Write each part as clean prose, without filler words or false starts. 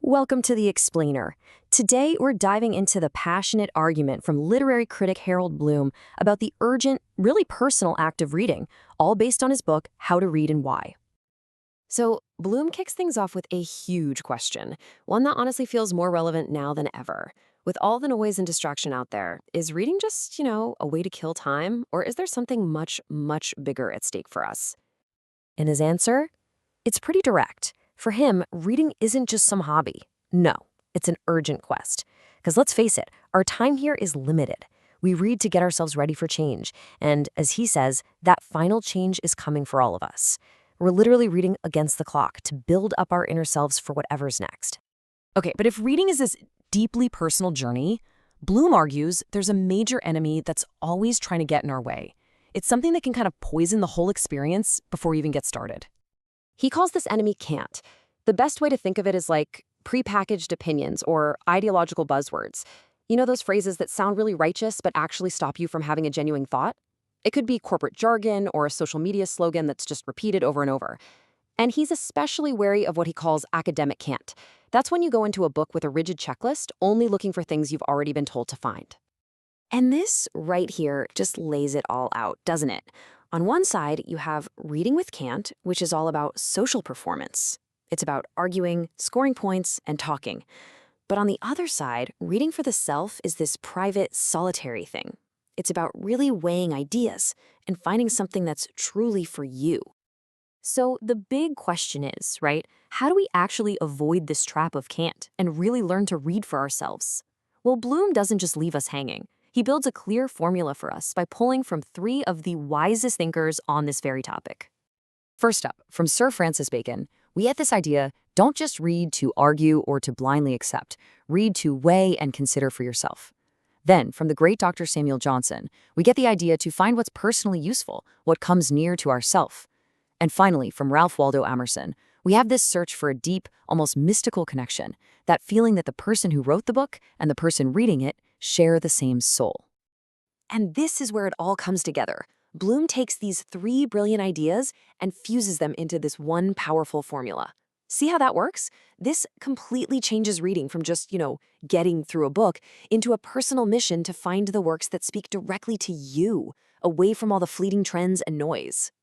Welcome to The Explainer. Today, we're diving into the passionate argument from literary critic Harold Bloom about the urgent, really personal act of reading, all based on his book, How to Read and Why. So, Bloom kicks things off with a huge question, one that honestly feels more relevant now than ever. With all the noise and distraction out there, is reading just, a way to kill time, or is there something much, much bigger at stake for us? And his answer? It's pretty direct. For him, reading isn't just some hobby. No, it's an urgent quest. Because let's face it, our time here is limited. We read to get ourselves ready for change. And as he says, that final change is coming for all of us. We're literally reading against the clock to build up our inner selves for whatever's next. Okay, but if reading is this deeply personal journey, Bloom argues there's a major enemy that's always trying to get in our way. It's something that can kind of poison the whole experience before we even get started. He calls this enemy cant. The best way to think of it is like prepackaged opinions or ideological buzzwords. You know those phrases that sound really righteous but actually stop you from having a genuine thought? It could be corporate jargon or a social media slogan that's just repeated over and over. And he's especially wary of what he calls academic cant. That's when you go into a book with a rigid checklist, only looking for things you've already been told to find. And this right here just lays it all out, doesn't it? On one side, you have Reading with Cant, which is all about social performance. It's about arguing, scoring points, and talking. But on the other side, Reading for the Self is this private, solitary thing. It's about really weighing ideas and finding something that's truly for you. So the big question is, right, how do we actually avoid this trap of cant and really learn to read for ourselves? Well, Bloom doesn't just leave us hanging. He builds a clear formula for us by pulling from three of the wisest thinkers on this very topic. First up, from Sir Francis Bacon, we get this idea: don't just read to argue or to blindly accept. Read to weigh and consider for yourself. Then, from the great Dr. Samuel Johnson, we get the idea to find what's personally useful, what comes near to ourself. And finally, from Ralph Waldo Emerson, we have this search for a deep, almost mystical connection, that feeling that the person who wrote the book and the person reading it share the same soul. And this is where it all comes together. Bloom takes these three brilliant ideas and fuses them into this one powerful formula. See how that works? This completely changes reading from just, getting through a book into a personal mission to find the works that speak directly to you, away from all the fleeting trends and noise.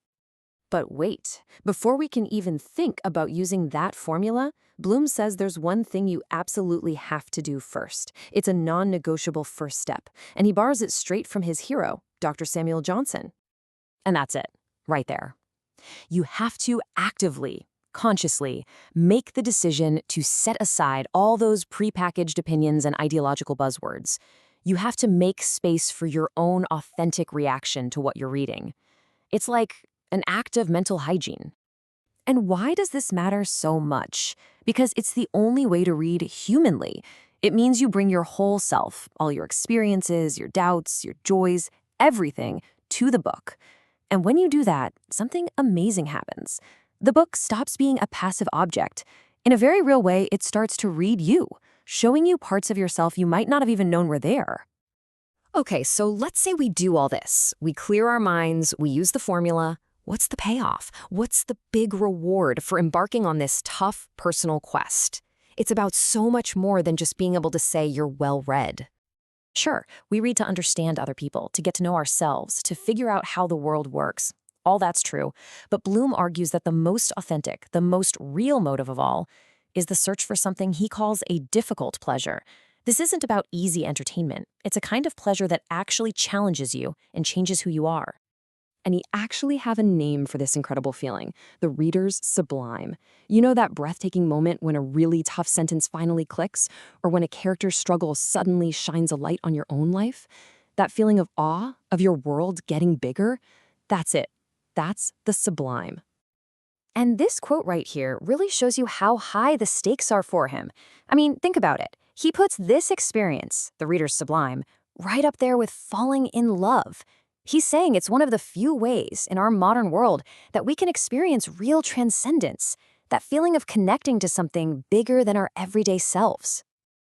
But wait, before we can even think about using that formula, Bloom says there's one thing you absolutely have to do first. It's a non-negotiable first step, and he borrows it straight from his hero, Dr. Samuel Johnson. And that's it, right there. You have to actively, consciously, make the decision to set aside all those prepackaged opinions and ideological buzzwords. You have to make space for your own authentic reaction to what you're reading. It's like an act of mental hygiene. And why does this matter so much? Because it's the only way to read humanly. It means you bring your whole self, all your experiences, your doubts, your joys, everything, to the book. And when you do that, something amazing happens. The book stops being a passive object. In a very real way, it starts to read you, showing you parts of yourself you might not have even known were there. Okay, so let's say we do all this. We clear our minds, we use the formula. What's the payoff? What's the big reward for embarking on this tough personal quest? It's about so much more than just being able to say you're well-read. Sure, we read to understand other people, to get to know ourselves, to figure out how the world works. All that's true, but Bloom argues that the most authentic, the most real motive of all, is the search for something he calls a difficult pleasure. This isn't about easy entertainment. It's a kind of pleasure that actually challenges you and changes who you are. And he actually have a name for this incredible feeling, the reader's sublime. You know that breathtaking moment when a really tough sentence finally clicks, or when a character's struggle suddenly shines a light on your own life? That feeling of awe, of your world getting bigger? That's it. That's the sublime. And this quote right here really shows you how high the stakes are for him. I mean, think about it. He puts this experience, the reader's sublime, right up there with falling in love. He's saying it's one of the few ways in our modern world that we can experience real transcendence, that feeling of connecting to something bigger than our everyday selves.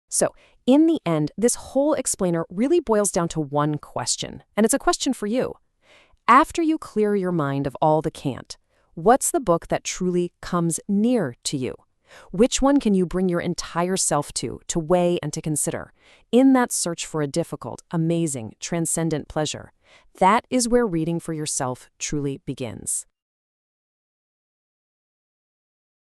So, in the end, this whole explainer really boils down to one question, and it's a question for you. After you clear your mind of all the cant, what's the book that truly comes near to you? Which one can you bring your entire self to weigh and to consider, in that search for a difficult, amazing, transcendent pleasure? That is where reading for yourself truly begins.